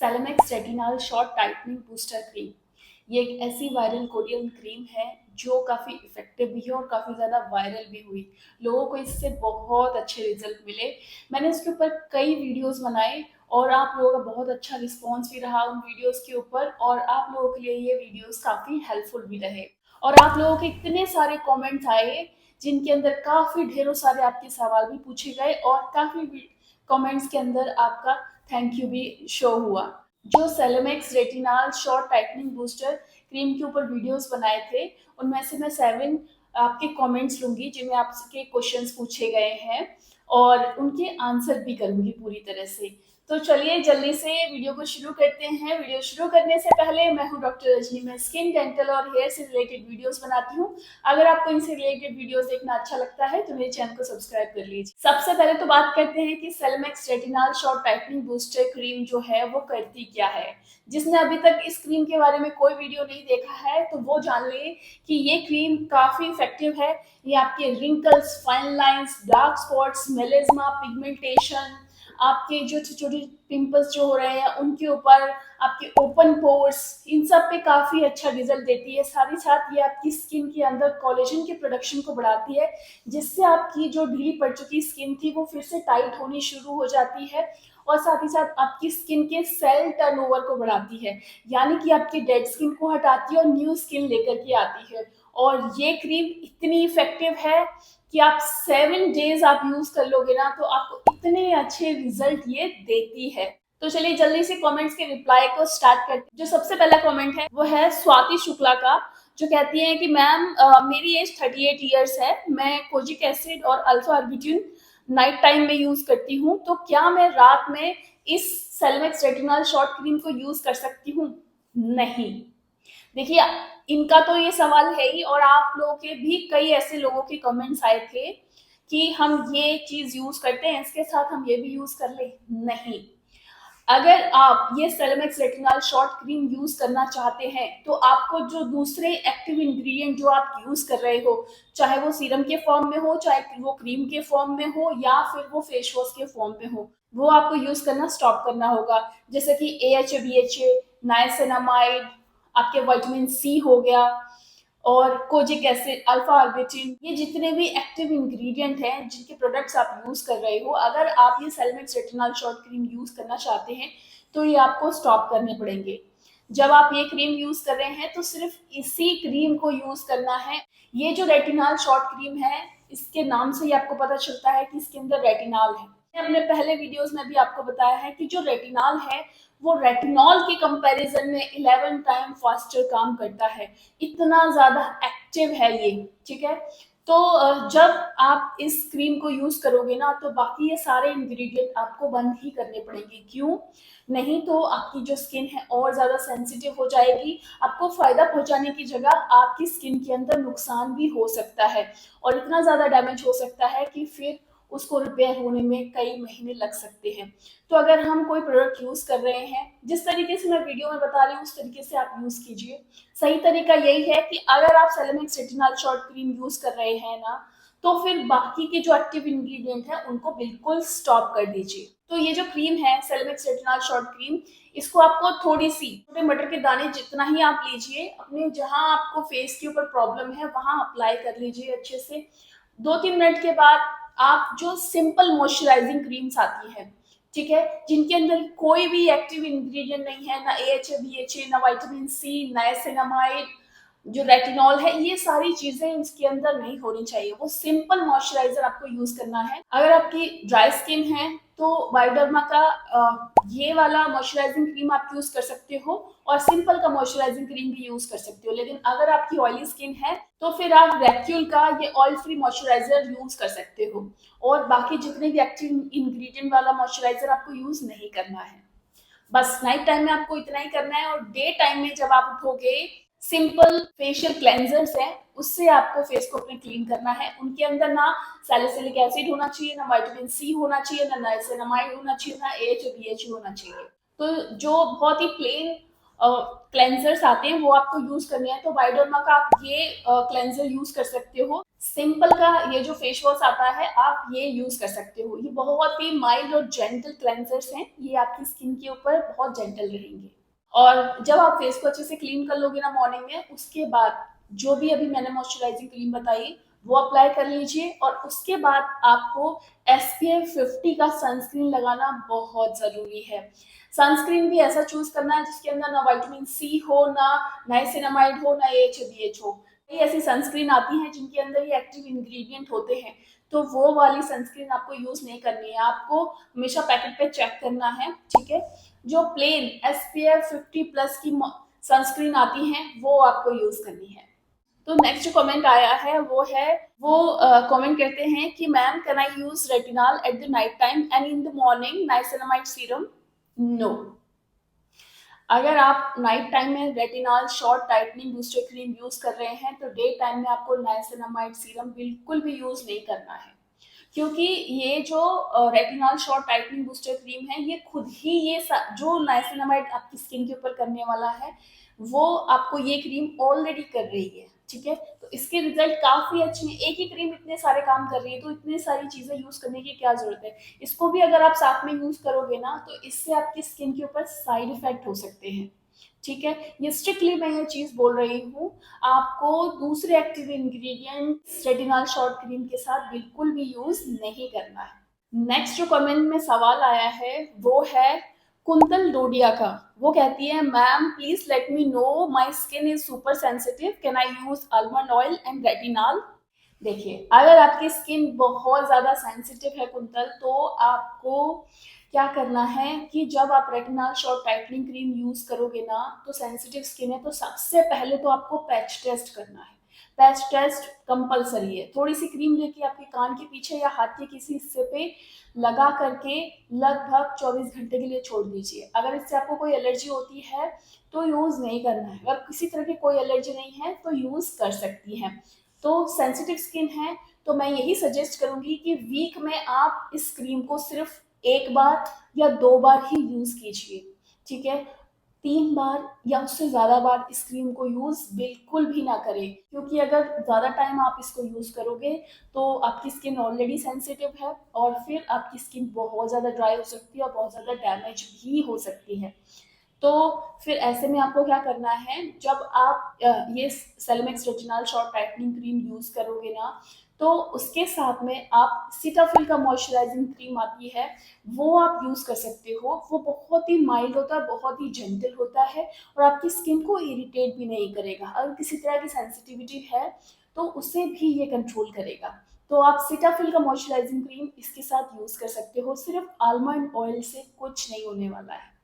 सेलेमेक्स retinol short tightening booster cream. ये एक ऐसी वायरल कोरियन क्रीम है जो काफ़ी इफेक्टिव भी है और काफ़ी ज़्यादा वायरल भी हुई। लोगों को इससे बहुत अच्छे रिजल्ट मिले। मैंने इसके ऊपर कई वीडियोस बनाए और आप लोगों का बहुत अच्छा रिस्पॉन्स भी रहा उन वीडियोस के ऊपर, और आप लोगों के लिए ये वीडियोस काफ़ी हेल्पफुल भी रहे। और आप लोगों के इतने सारे कमेंट्स आए जिनके अंदर काफ़ी ढेरों सारे आपके सवाल भी पूछे गए और काफ़ी कमेंट्स के अंदर आपका थैंक यू भी शो हुआ। जो Celimax retinol short tightening booster cream के ऊपर वीडियोस बनाए थे, उनमें से मैं 7 आपके कमेंट्स लूंगी जिनमें आपके क्वेश्चंस पूछे गए हैं और उनके आंसर भी करूंगी पूरी तरह से। तो चलिए जल्दी से वीडियो को शुरू करते हैं। वीडियो शुरू करने से पहले, मैं हूं डॉक्टर रजनी। मैं स्किन, डेंटल और हेयर से रिलेटेड वीडियोस बनाती हूं। अगर आपको इनसे रिलेटेड वीडियोस देखना अच्छा लगता है तो मेरे चैनल को सब्सक्राइब कर लीजिए। सबसे पहले तो बात करते हैं कि Celimax retinol short tightening booster cream जो है वो करती क्या है। जिसने अभी तक इस क्रीम के बारे में कोई वीडियो नहीं देखा है तो वो जान ले कि ये क्रीम काफी इफेक्टिव है। ये आपके wrinkles, fine lines, dark spots, melasma, pigmentation, आपके जो छोटे छोटे पिंपल्स जो हो रहे हैं उनके ऊपर, आपके ओपन पोर्स, इन सब पे काफी अच्छा रिजल्ट देती है। साथ ही साथ ये आपकी स्किन के अंदर कोलेजन के प्रोडक्शन को बढ़ाती है, जिससे आपकी जो ढीली पड़ चुकी स्किन थी वो फिर से टाइट होनी शुरू हो जाती है। और साथ ही साथ आपकी स्किन के सेल टर्नओवर को बढ़ाती है, यानी कि आपकी डेड स्किन को हटाती है और न्यू स्किन लेकर के आती है। और ये क्रीम इतनी इफेक्टिव है कि आप 7 डेज आप यूज कर लोगे ना तो आपको इतने अच्छे रिजल्ट ये देती है। तो चलिए जल्दी से कमेंट्स के रिप्लाई को स्टार्ट करते हैं। जो सबसे पहला कमेंट है वो है स्वाति शुक्ला का, जो कहती है कि मैम मेरी एज 38 ईयर्स है। मैं कोजिक एसिड और अल्फा अर्बिट्यून नाइट टाइम में यूज करती हूँ, तो क्या मैं रात में इस सेलेमेक्स रेटिनॉल शॉर्ट क्रीम को यूज कर सकती हूँ? नहीं। देखिए, इनका तो ये सवाल है ही, और आप लोगों के भी कई ऐसे लोगों के कमेंट्स आए थे कि हम ये चीज यूज करते हैं, इसके साथ हम ये भी यूज कर ले। नहीं। अगर आप ये Celimax retinol short cream use करना चाहते हैं तो आपको जो दूसरे एक्टिव इंग्रेडिएंट जो आप यूज कर रहे हो, चाहे वो सीरम के फॉर्म में हो, चाहे वो क्रीम के फॉर्म में हो, या फिर वो फेस वॉश के फॉर्म में हो, वो आपको यूज करना स्टॉप करना होगा। जैसे कि AHA, BHA, नाइसिनामाइड, आपके विटामिन सी हो गया, और कोजिक एसिड, अल्फा आर्बिटिन, ये जितने भी एक्टिव इंग्रेडिएंट हैं जिनके प्रोडक्ट्स आप यूज कर रहे हो, अगर आप ये Celimax retinol short cream use करना चाहते हैं तो ये आपको स्टॉप करने पड़ेंगे। जब आप ये क्रीम यूज कर रहे हैं तो सिर्फ इसी क्रीम को यूज करना है। ये जो रेटिनॉल शॉर्ट क्रीम है, इसके नाम से ही आपको पता चलता है कि इसके अंदर रेटिनॉल है। हमने पहले वीडियोस में भी आपको बताया है कि जो रेटिनॉल है वो रेटिनॉल के कंपैरिजन में 11 टाइम फास्टर काम करता है। इतना ज्यादा एक्टिव है ये। ठीक है, तो जब आप इस क्रीम को यूज करोगे ना तो बाकी ये सारे इंग्रेडिएंट आपको बंद ही करने पड़ेंगे। क्यों? नहीं तो आपकी जो स्किन है और ज्यादा सेंसिटिव हो जाएगी। आपको फायदा पहुंचाने की जगह आपकी स्किन के अंदर नुकसान भी हो सकता है, और इतना ज्यादा डैमेज हो सकता है कि फिर उसको रिपेयर होने में कई महीने लग सकते हैं। तो अगर हम कोई प्रोडक्ट यूज कर रहे हैं, जिस तरीके से मैं वीडियो में बता रही हूँ उस तरीके से आप यूज कीजिए। सही तरीका यही है कि अगर आप Celimax retinol short cream use कर रहे हैं ना, तो फिर बाकी के जो एक्टिव इंग्रेडिएंट हैं उनको बिल्कुल स्टॉप कर दीजिए। तो ये जो क्रीम है सेलेमेक्स रेटिनॉल शॉर्ट क्रीम, इसको आपको थोड़ी सी छोटे मटर के दाने जितना ही आप लीजिए, अपने जहां आपको फेस के ऊपर प्रॉब्लम है वहां अप्लाई कर लीजिए अच्छे से। 2-3 मिनट के बाद आप जो सिंपल मॉइस्चराइजिंग क्रीम्स आती है, ठीक है, जिनके अंदर कोई भी एक्टिव इंग्रेडिएंट नहीं है, ना AHA, BHA, ना विटामिन सी, नाइसिनामाइड, जो रेटिनॉल है, ये सारी चीजें इसके अंदर नहीं होनी चाहिए। वो सिंपल मॉइस्चराइजर आपको यूज करना है। अगर आपकी ड्राई स्किन है तो बायोडर्मा का ये वाला मॉइस्चराइजिंग क्रीम आप यूज कर सकते हो, और सिंपल का मॉइस्चराइजिंग क्रीम भी यूज कर सकते हो। लेकिन अगर आपकी ऑयली स्किन है तो फिर आप रेक्यूल का ये ऑयल फ्री मॉइस्चराइजर यूज कर सकते हो, और बाकी जितने भी एक्टिव इंग्रेडिएंट वाला मॉइस्चराइजर आपको यूज नहीं करना है। बस नाइट टाइम में आपको इतना ही करना है, और डे टाइम में जब आप उठोगे, सिंपल फेशियल क्लेंजर्स है उससे आपको फेस को अपने क्लीन करना है। उनके अंदर ना सैलिसिलिक एसिड होना चाहिए, ना विटामिन सी होना चाहिए, ना नाइसिनामाइड होना चाहिए, ना AHA, BHA होना चाहिए। तो जो बहुत ही प्लेन क्लेंजर्स आते हैं वो आपको यूज करने हैं, तो बायोडर्मा का आप ये क्लेंजर यूज कर सकते हो। सिंपल का ये जो फेस वॉश आता है आप ये यूज कर सकते हो। ये बहुत ही माइल्ड और जेंटल क्लेंजर्स हैं, ये आपकी स्किन के ऊपर बहुत जेंटल रहेंगे। और जब आप फेस को अच्छे से क्लीन कर लोगे ना मॉर्निंग में, उसके बाद जो भी अभी मैंने मॉइस्चराइजिंग क्रीम बताई वो अप्लाई कर लीजिए, और उसके बाद आपको SPF 50 का सनस्क्रीन लगाना बहुत जरूरी है। सनस्क्रीन भी ऐसा चूज करना है जिसके अंदर ना विटामिन सी हो, ना नाइसिनामाइड हो, ना AHA BH हो। कई ऐसी सनस्क्रीन आती हैं जिनके अंदर ये एक्टिव इंग्रेडिएंट होते हैं, तो वो वाली सनस्क्रीन आपको यूज नहीं करनी है। आपको हमेशा पैकेट पे चेक करना है, ठीक है। जो प्लेन SPF 50+ की सनस्क्रीन आती हैं वो आपको यूज करनी है। तो नेक्स्ट जो कमेंट आया है वो कमेंट करते हैं कि ma'am can I use retinol at the night time and in the morning niacinamide serum? No. अगर आप नाइट टाइम में retinol short tightening booster cream use कर रहे हैं तो डे टाइम में आपको नाइसिनामाइड सीरम बिल्कुल भी यूज नहीं करना है। क्योंकि ये जो retinol short tightening booster cream है, ये खुद ही जो नाइसिनामाइड आपकी स्किन के ऊपर करने वाला है वो आपको ये क्रीम ऑलरेडी कर रही है, ठीक है। तो इसके रिजल्ट काफी अच्छे हैं। एक ही क्रीम इतने सारे काम कर रही है, तो इतनी सारी चीजें यूज करने की क्या जरूरत है। इसको भी अगर आप साथ में यूज करोगे ना तो इससे आपकी स्किन के ऊपर साइड इफेक्ट हो सकते हैं, ठीक है। ये स्ट्रिक्टली मैं ये चीज बोल रही हूँ। आपको दूसरे active ingredient retinol short cream के साथ बिल्कुल भी यूज नहीं करना है। नेक्स्ट जो कमेंट में सवाल आया है वो है कुंतल डोडिया का। वो कहती है ma'am please let me know my skin is super sensitive, can I use almond oil and retinol? देखिए, अगर आपकी स्किन बहुत ज़्यादा सेंसिटिव है कुंतल, तो आपको क्या करना है कि जब आप retinol short tightening cream use करोगे ना, तो सेंसिटिव स्किन है तो सबसे पहले तो आपको पैच टेस्ट करना है। पैच टेस्ट कंपलसरी है। थोड़ी सी क्रीम लेके आपके कान के पीछे या हाथ के किसी हिस्से पे लगा करके लगभग 24 घंटे के लिए छोड़ दीजिए। अगर इससे आपको कोई एलर्जी होती है तो यूज नहीं करना है, अगर किसी तरह की कोई एलर्जी नहीं है तो यूज कर सकती हैं। तो सेंसिटिव स्किन है तो मैं यही सजेस्ट करूंगी कि वीक में आप इस क्रीम को सिर्फ एक बार या 2 बार ही यूज कीजिए, ठीक है। 3 बार या उससे ज्यादा बार इस क्रीम को यूज बिल्कुल भी ना करें, क्योंकि अगर ज्यादा टाइम आप इसको यूज करोगे तो आपकी स्किन ऑलरेडी सेंसिटिव है और फिर आपकी स्किन बहुत ज्यादा ड्राई हो सकती है और बहुत ज्यादा डैमेज भी हो सकती है। तो फिर ऐसे में आपको क्या करना है, जब आप ये Celimax retinol short tightening cream use करोगे ना, तो उसके साथ में आप सीटाफिल का मॉइस्चराइजिंग क्रीम आती है वो आप यूज कर सकते हो। वो बहुत ही माइल्ड होता है, बहुत ही जेंटल होता है और आपकी स्किन को इरिटेट भी नहीं करेगा। अगर किसी तरह की सेंसिटिविटी है तो उसे भी ये कंट्रोल करेगा। तो आप सीटाफिल का मॉइस्चराइजिंग क्रीम इसके साथ यूज कर सकते हो। सिर्फ आलमंड ऑयल से कुछ नहीं होने वाला है।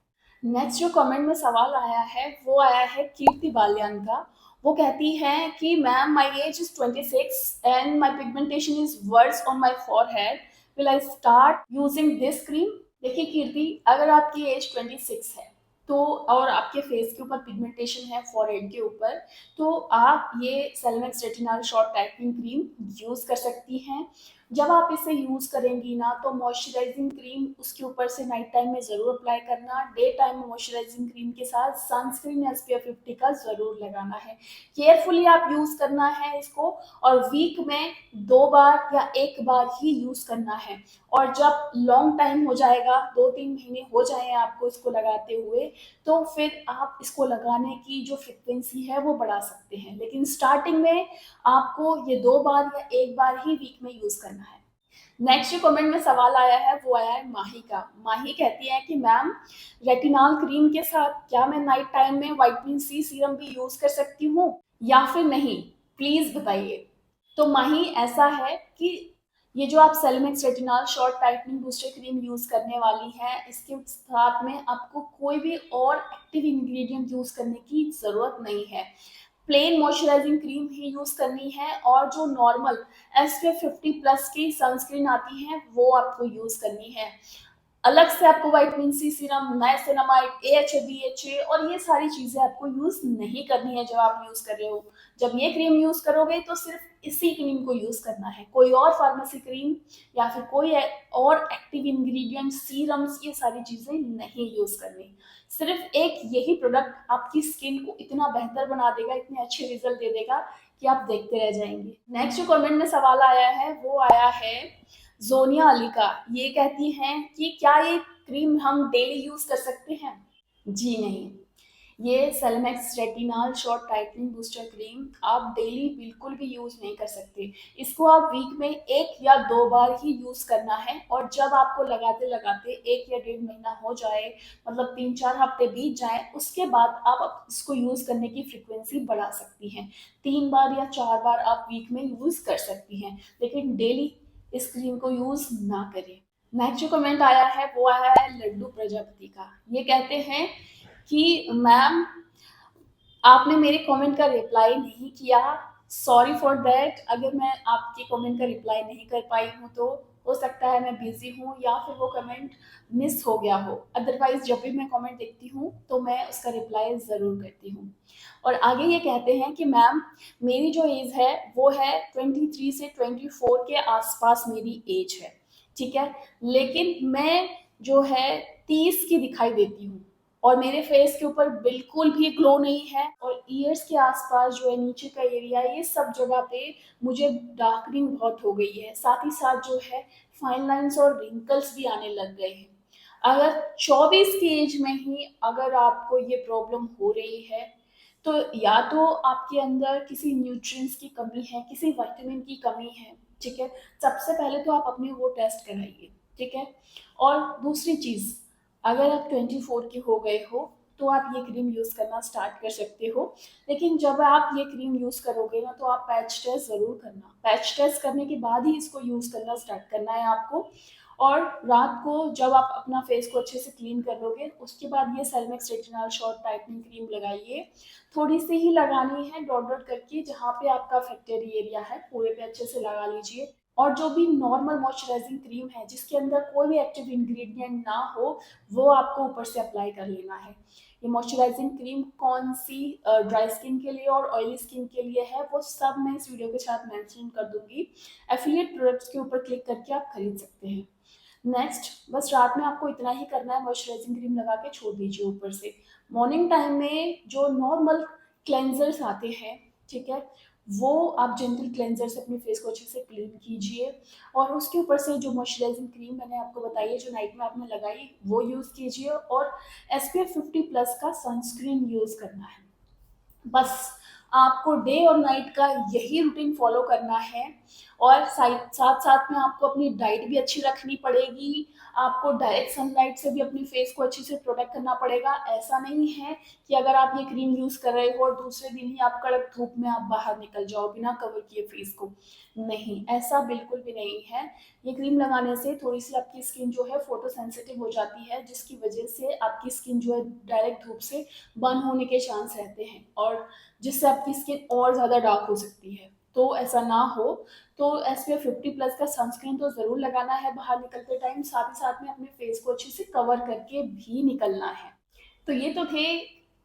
नेक्स्ट जो कमेंट में सवाल आया है वो आया है कीर्ति बालियान का। वो कहती है कि ma'am my age is 26 and my pigmentation is worse on my forehead, will I start using this cream? देखिए कीर्ति, अगर आपकी एज 26 है तो और आपके फेस के ऊपर पिगमेंटेशन है फॉरहेड के ऊपर, तो आप ये Celimax retinol short tightening cream use कर सकती हैं। जब आप इसे यूज करेंगी ना तो मॉइस्चराइजिंग क्रीम उसके ऊपर से नाइट टाइम में जरूर अप्लाई करना। डे टाइम में मॉइस्चराइजिंग क्रीम के साथ सनस्क्रीन SPF 50 का जरूर लगाना है। केयरफुली आप यूज करना है इसको, और वीक में 2 बार या 1 बार ही यूज करना है। और जब लॉन्ग टाइम हो जाएगा, 2-3 महीने हो जाए आपको इसको लगाते हुए, तो फिर आप इसको लगाने की जो फ्रिक्वेंसी है वो बढ़ा सकते हैं। लेकिन स्टार्टिंग में आपको ये 2 बार या 1 बार ही वीक में यूज करना है। नेक्स्ट जो कमेंट में सवाल आया है वो आया है माही का। माही कहती है कि मैम रेटिनॉल क्रीम के साथ क्या मैं नाइट टाइम में विटामिन सी सीरम भी यूज कर सकती हूँ या फिर नहीं, प्लीज बताइए। तो माही ऐसा है कि ये जो आप Celimax retinol short tightening booster cream use करने वाली है, इसके साथ में आपको कोई भी और एक्टिव इंग्रेडिएंट यूज करने की जरूरत नहीं है। प्लेन मॉइस्चराइजिंग क्रीम ही यूज करनी है, और जो नॉर्मल SPF 50+ की सनस्क्रीन आती है वो आपको यूज करनी है। अलग से आपको vitamin C serum, niacinamide, AHA, BHA और ये सारी चीज़ें आपको यूज़ नहीं करनी है जब आप यूज़ कर रहे हो। जब ये क्रीम यूज़ करोगे तो सिर्फ़ इसी क्रीम को यूज़ करना है। कोई और फार्मेसी क्रीम या फिर कोई और एक्टिव इंग्रीडिएंट, सीरम्स ये सारी चीज़ें नहीं यूज़ करनी। सिर्फ़ एक यही प्रोडक्ट आपकी स्किन को इतना बेहतर बना देगा, इतने अच्छे रिज़ल्ट दे देगा कि आप देखते रह जाएँगे। नेक्स्ट जो कमेंट में सवाल आया है वो आया है ज़ोनिया अली का। ये कहती हैं कि क्या ये क्रीम हम डेली यूज़ कर सकते हैं? जी नहीं। ये Celimax retinol short tightening booster cream आप डेली बिल्कुल भी यूज़ नहीं कर सकते। इसको आप वीक में 1 या 2 बार ही यूज़ करना है और जब आपको लगाते-लगाते 1 या डेढ़ महीना हो जाए, मतलब 3-4 हफ्ते बीत जाएँ, उसके बाद आप इसको यूज़ करने की फ्रीक्वेंसी बढ़ा सकती हैं। 3 बार या 4 बार आप वीक में यूज़ कर सकती हैं, लेकिन डेली इस क्रीम को यूज़ ना करें। नेक्स्ट जो कमेंट आया है वो आया है लड्डू प्रजापति का। ये कहते हैं कि मैम आपने मेरे कमेंट का रिप्लाई नहीं किया, सॉरी फॉर दैट। अगर मैं आपके कमेंट का रिप्लाई नहीं कर पाई हूँ तो हो सकता है मैं बिजी हूँ या फिर वो कमेंट मिस हो गया हो। अदरवाइज जब भी मैं कमेंट देखती हूँ तो मैं उसका रिप्लाई ज़रूर करती हूँ। और आगे ये कहते हैं कि मैम मेरी जो एज है वो है 23 से 24 के आसपास मेरी एज है, ठीक है, लेकिन मैं जो है 30 की दिखाई देती हूँ और मेरे फेस के ऊपर बिल्कुल भी ग्लो नहीं है और ईयर्स के आसपास जो है नीचे का एरिया है ये सब जगह पे मुझे डार्कनिंग बहुत हो गई है, साथ ही साथ जो है फाइन लाइंस और रिंकल्स भी आने लग गए हैं। अगर 24 की एज में ही अगर आपको ये प्रॉब्लम हो रही है तो या तो आपके अंदर किसी न्यूट्रिएंट्स की कमी है, किसी विटामिन की कमी है, ठीक है। सबसे पहले तो आप अपने वो टेस्ट कराइए, ठीक है। और दूसरी चीज़, अगर आप 24 के हो गए हो तो आप ये क्रीम यूज़ करना स्टार्ट कर सकते हो, लेकिन जब आप ये क्रीम यूज़ करोगे ना तो आप पैच टेस्ट ज़रूर करना। पैच टेस्ट करने के बाद ही इसको यूज़ करना स्टार्ट करना है आपको। और रात को जब आप अपना फेस को अच्छे से क्लीन कर लोगे उसके बाद ये ceramics retinol short tightening cream लगाइए। थोड़ी सी ही लगानी है डॉट डॉट करके, जहाँ पे आपका फैक्टरी एरिया है पूरे पे अच्छे से लगा लीजिए। और जो भी नॉर्मल मॉइस्चराइजिंग क्रीम है जिसके अंदर कोई भी एक्टिव इंग्रेडिएंट ना हो वो आपको ऊपर से अप्लाई कर लेना है। ये मॉइस्चराइजिंग क्रीम कौन सी ड्राई स्किन के लिए और ऑयली स्किन के लिए है वो सब मैं इस वीडियो के साथ मेंशन कर दूंगी। एफिलिएट प्रोडक्ट्स के ऊपर क्लिक करके आप खरीद सकते हैं। नेक्स्ट, बस रात में आपको इतना ही करना है, मॉइस्चराइजिंग क्रीम लगा के छोड़ दीजिए ऊपर से। मॉर्निंग टाइम में जो नॉर्मल क्लेंजर्स आते हैं, ठीक है, वो आप जेंटल क्लेंजर से अपने फेस को अच्छे से क्लीन कीजिए और उसके ऊपर से जो मॉइस्चराइजिंग क्रीम मैंने आपको बताई है जो नाइट में आपने लगाई वो यूज़ कीजिए और SPF 50+ का सनस्क्रीन यूज़ करना है। बस आपको डे और नाइट का यही रूटीन फॉलो करना है और साथ साथ में आपको अपनी डाइट भी अच्छी रखनी पड़ेगी। आपको डायरेक्ट सनलाइट से भी अपनी फेस को अच्छे से प्रोटेक्ट करना पड़ेगा। ऐसा नहीं है कि अगर आप ये क्रीम यूज़ कर रहे हो और दूसरे दिन ही आप कड़क धूप में आप बाहर निकल जाओ बिना कवर किए फेस को। नहीं, ऐसा बिल्कुल भी नहीं है। ये क्रीम लगाने से थोड़ी-सी आपकी स्किन जो है फोटो सेंसिटिव हो जाती है, जिसकी वजह से आपकी स्किन जो है डायरेक्ट धूप से बर्न होने के चांस रहते हैं और जिससे आपकी स्किन और ज़्यादा डार्क हो सकती है। तो ऐसा ना हो, तो SPF 50+ का सनस्क्रीन तो ज़रूर लगाना है बाहर निकलते टाइम, साथ ही साथ में अपने फेस को अच्छे से कवर करके भी निकलना है। तो ये तो थे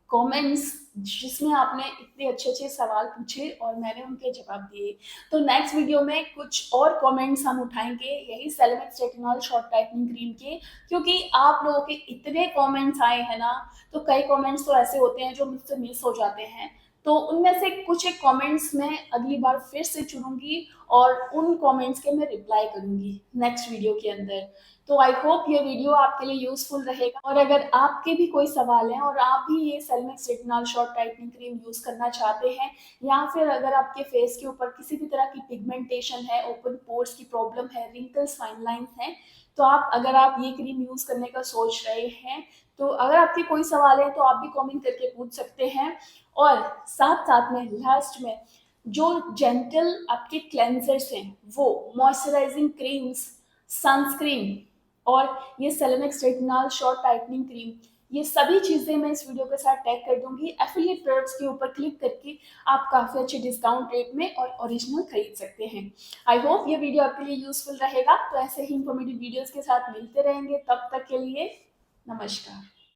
कमेंट्स जिसमें आपने इतने अच्छे-अच्छे सवाल पूछे और मैंने उनके जवाब दिए। तो नेक्स्ट वीडियो में कुछ और कमेंट्स हम उठाएँगे यही ceramics retinol short tightening cream के, क्योंकि आप लोगों के इतने कमेंट्स आए हैं ना, तो कई कमेंट्स तो ऐसे होते हैं जो मुझसे मिस हो जाते हैं। तो उनमें से कुछ एक कमेंट्स मैं अगली बार फिर से चुनूँगी और उन कमेंट्स के मैं रिप्लाई करूँगी नेक्स्ट वीडियो के अंदर। तो आई होप ये वीडियो आपके लिए यूजफुल रहेगा और अगर आपके भी कोई सवाल हैं और आप भी ये ceramics retinol short tightening cream use करना चाहते हैं या फिर अगर आपके फेस के ऊपर किसी भी तरह की पिगमेंटेशन है, ओपन पोर्स की प्रॉब्लम है, रिंकल्स, फाइन लाइंस हैं, तो अगर आप ये क्रीम यूज करने का सोच रहे हैं तो अगर आपके कोई सवाल है तो आप भी कमेंट करके पूछ सकते हैं। और साथ साथ में लास्ट में जो जेंटल आपके क्लेंजर्स हैं वो मॉइस्चराइजिंग क्रीम्स, सनस्क्रीन और ये सेलेनिक्स रेटिनॉल शॉर्ट टाइटनिंग क्रीम, ये सभी चीज़ें मैं इस वीडियो के साथ टैग कर दूँगी। एफ़िलिएट प्रोडक्ट्स के ऊपर क्लिक करके आप काफ़ी अच्छे डिस्काउंट रेट में और ओरिजिनल खरीद सकते हैं। आई होप ये वीडियो आपके लिए यूज़फुल रहेगा। तो ऐसे ही इन्फॉर्मेटिव वीडियोज़ के साथ मिलते रहेंगे। तब तक के लिए नमस्कार।